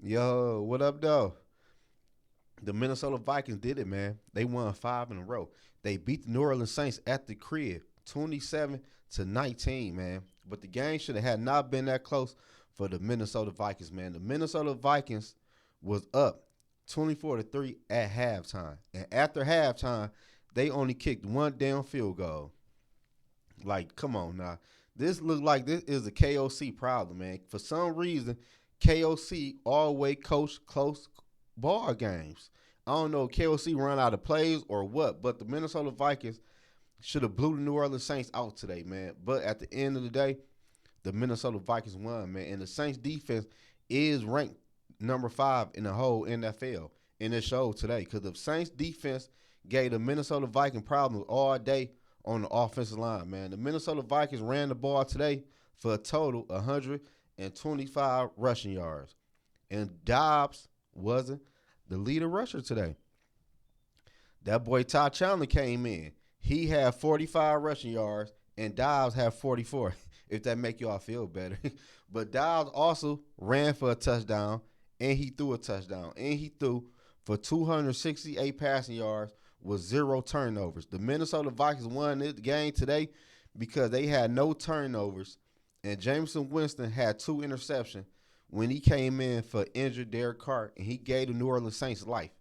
Yo, what up, though? The Minnesota Vikings did it, man. They won five in a row. They beat the New Orleans Saints at the crib, 27-19, man. But the game should have had not been that close for the Minnesota Vikings, man. The Minnesota Vikings was up 24-3 at halftime, and after halftime, they only kicked one down field goal. Like, come on now. This look like this is a KOC problem, man. For some reason, KOC always coach close ball games. I don't know if KOC run out of plays or what, but the Minnesota Vikings should have blew the New Orleans Saints out today, man. But at the end of the day, the Minnesota Vikings won, man. And the Saints defense is ranked number 5 in the whole NFL. And it showed today because the Saints defense gave the Minnesota Vikings problems all day on the offensive line, man. The Minnesota Vikings ran the ball today for a total 125 rushing yards. And Dobbs wasn't the leader rusher today. That boy Ty Chandler came in. He had 45 rushing yards, and Dobbs had 44. If that make y'all feel better, but Dobbs also ran for a touchdown, and he threw a touchdown, and he threw for 268 passing yards with zero turnovers. The Minnesota Vikings won this game today because they had no turnovers, and Jameson Winston had 2 interceptions when he came in for injured Derek Carr, and he gave the New Orleans Saints life.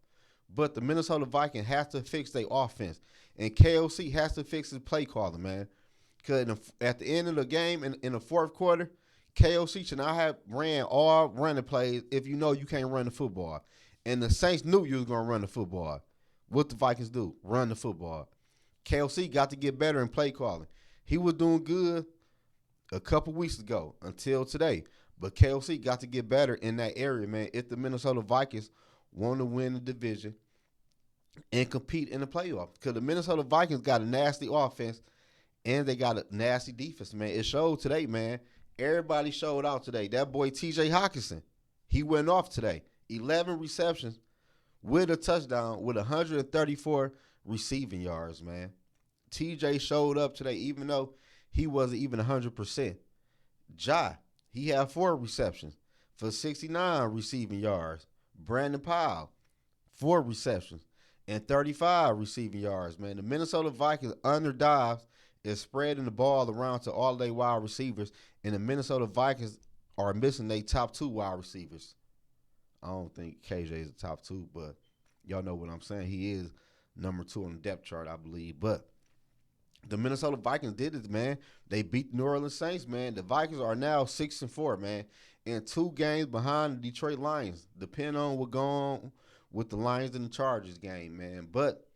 But the Minnesota Vikings have to fix their offense, and KOC has to fix his play calling, man. Because at the end of the game, in the fourth quarter, KOC should not have ran all running plays if you know you can't run the football. And the Saints knew you was going to run the football. What the Vikings do? Run the football. KOC got to get better in play calling. He was doing good a couple weeks ago until today. But KOC got to get better in that area, man, if the Minnesota Vikings want to win the division and compete in the playoffs. Because the Minnesota Vikings got a nasty offense and they got a nasty defense, man. It showed today, man. Everybody showed out today. That boy TJ Hawkinson, he went off today. 11 receptions with a touchdown with 134 receiving yards, man. TJ showed up today, even though he wasn't even 100%. Ja, he had 4 receptions for 69 receiving yards. Brandon Powell, 4 receptions and 35 receiving yards, man. The Minnesota Vikings under Dobbs is spreading the ball around to all their wide receivers, and the Minnesota Vikings are missing their top 2 wide receivers. I don't think KJ is the top 2, but y'all know what I'm saying. He is number 2 on the depth chart, I believe. But the Minnesota Vikings did it, man. They beat the New Orleans Saints, man. The Vikings are now 6-4, man, and 2 games behind the Detroit Lions. Depending on what going on with the Lions and the Chargers game, man. But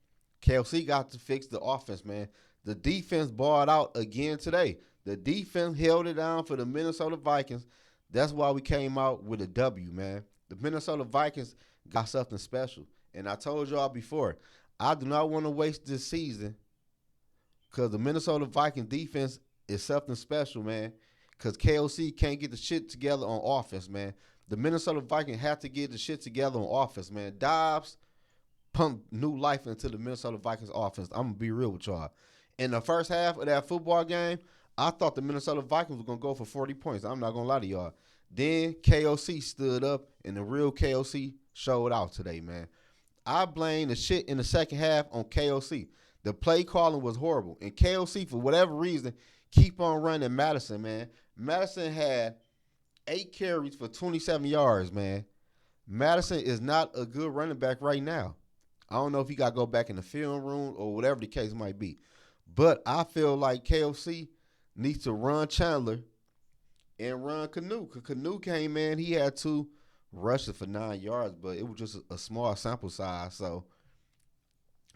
KLC got to fix the offense, man. The defense balled out again today. The defense held it down for the Minnesota Vikings. That's why we came out with a W, man. The Minnesota Vikings got something special. And I told y'all before, I do not want to waste this season because the Minnesota Vikings defense is something special, man. Because KOC can't get the shit together on offense, man. The Minnesota Vikings have to get the shit together on offense, man. Dobbs pumped new life into the Minnesota Vikings offense. I'm going to be real with y'all. In the first half of that football game, I thought the Minnesota Vikings were going to go for 40 points. I'm not going to lie to y'all. Then KOC stood up, and the real KOC showed out today, man. I blame the shit in the second half on KOC. The play calling was horrible. And KOC, for whatever reason, keep on running Madison, man. Madison had 8 carries for 27 yards, man. Madison is not a good running back right now. I don't know if he got to go back in the film room or whatever the case might be. But I feel like KOC needs to run Chandler and run Canoe. Because Canoe came in, he had 2 rushes for 9 yards, but it was just a small sample size. So,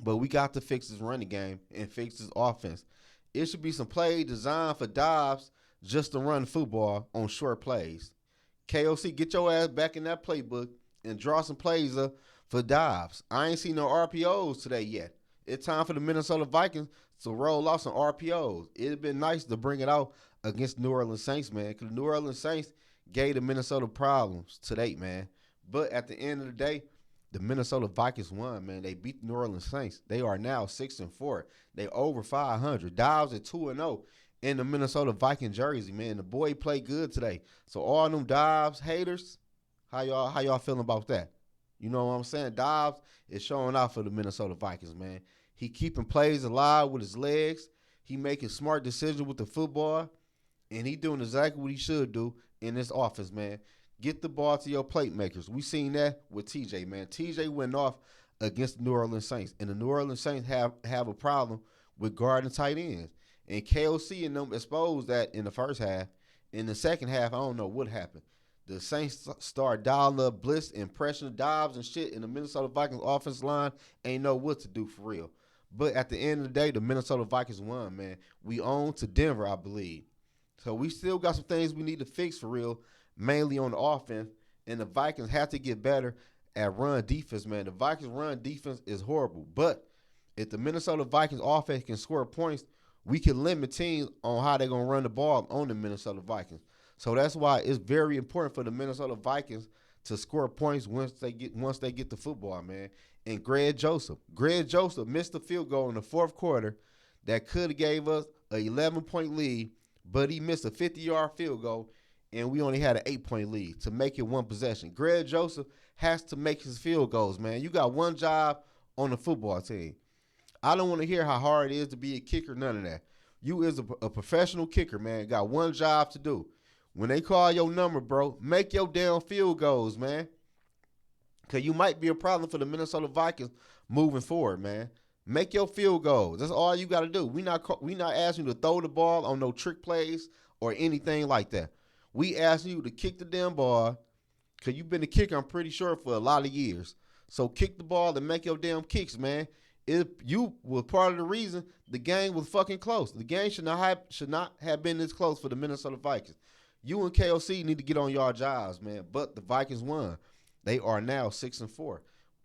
but we got to fix this running game and fix this offense. It should be some play designed for Dobbs just to run football on short plays. KOC, get your ass back in that playbook and draw some plays up for Dobbs. I ain't seen no RPOs today yet. It's time for the Minnesota Vikings to roll out some RPOs. It'd been nice to bring it out against New Orleans Saints, man, because the New Orleans Saints gave the Minnesota problems today, man. But at the end of the day, the Minnesota Vikings won, man. They beat the New Orleans Saints. They are now 6-4. They over 500. Dobbs at 2-0 in the Minnesota Viking jersey, man. The boy played good today. So all them Dobbs haters, How y'all feeling about that? You know what I'm saying? Dobbs is showing out for the Minnesota Vikings, man. He keeping plays alive with his legs. He making smart decisions with the football, and he doing exactly what he should do in this offense, man. Get the ball to your playmakers. We seen that with TJ, man. TJ went off against the New Orleans Saints, and the New Orleans Saints have a problem with guarding tight ends. And KOC and them exposed that in the first half. In the second half, I don't know what happened. The Saints start dialing up blitz and pressing Dobbs and shit, and the Minnesota Vikings offensive line ain't know what to do for real. But at the end of the day, the Minnesota Vikings won, man. We own to Denver, I believe. So we still got some things we need to fix for real, mainly on the offense. And the Vikings have to get better at run defense, man. The Vikings run defense is horrible. But if the Minnesota Vikings offense can score points, we can limit teams on how they're going to run the ball on the Minnesota Vikings. So that's why it's very important for the Minnesota Vikings to score points once they get the football, man. And Greg Joseph missed the field goal in the fourth quarter that could have gave us an 11-point lead, but he missed a 50-yard field goal, and we only had an 8-point lead to make it one possession. Greg Joseph has to make his field goals, man. You got one job on the football team. I don't want to hear how hard it is to be a kicker, none of that. You is a professional kicker, man. Got one job to do. When they call your number, bro, make your damn field goals, man. Because you might be a problem for the Minnesota Vikings moving forward, man. Make your field goals. That's all you got to do. We not asking you to throw the ball on no trick plays or anything like that. We asking you to kick the damn ball because you've been a kicker, I'm pretty sure, for a lot of years. So kick the ball and make your damn kicks, man. If you were part of the reason the game was fucking close. The game should not have been this close for the Minnesota Vikings. You and KOC need to get on your jobs, man. But the Vikings won. They are now 6-4,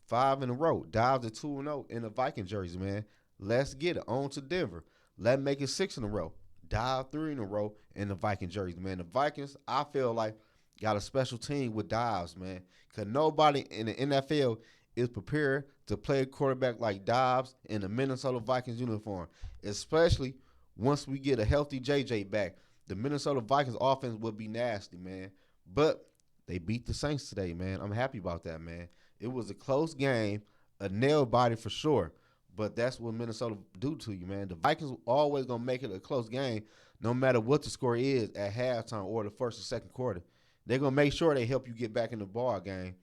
5 in a row. Dobbs at 2-0 in the Viking jersey, man. Let's get it on to Denver. Let's make it 6 in a row. Dobbs 3 in a row in the Viking jersey, man. The Vikings, I feel like, got a special team with Dobbs, man. Because nobody in the NFL is prepared to play a quarterback like Dobbs in the Minnesota Vikings uniform, especially once we get a healthy JJ back. The Minnesota Vikings offense would be nasty, man. But they beat the Saints today, man. I'm happy about that, man. It was a close game, a nail biter for sure. But that's what Minnesota do to you, man. The Vikings always going to make it a close game no matter what the score is at halftime or the first or second quarter. They're going to make sure they help you get back in the ball game.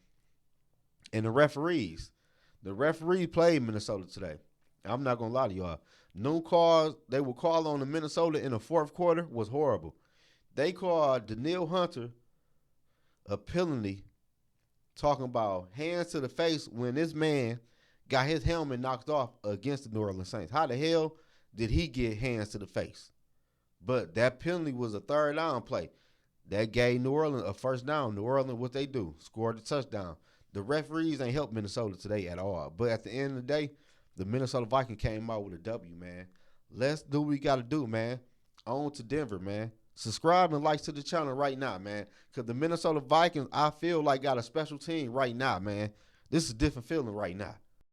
And the referees played Minnesota today. I'm not going to lie to y'all. No calls they will call on the Minnesota in the fourth quarter was horrible. They called Daniil Hunter a penalty talking about hands to the face when this man got his helmet knocked off against the New Orleans Saints. How the hell did he get hands to the face? But that penalty was a third down play. That gave New Orleans a first down. New Orleans, what they do? Scored a touchdown. The referees ain't helped Minnesota today at all. But at the end of the day, the Minnesota Vikings came out with a W, man. Let's do what we got to do, man. On to Denver, man. Subscribe and like to the channel right now, man. Because the Minnesota Vikings, I feel like, got a special team right now, man. This is a different feeling right now.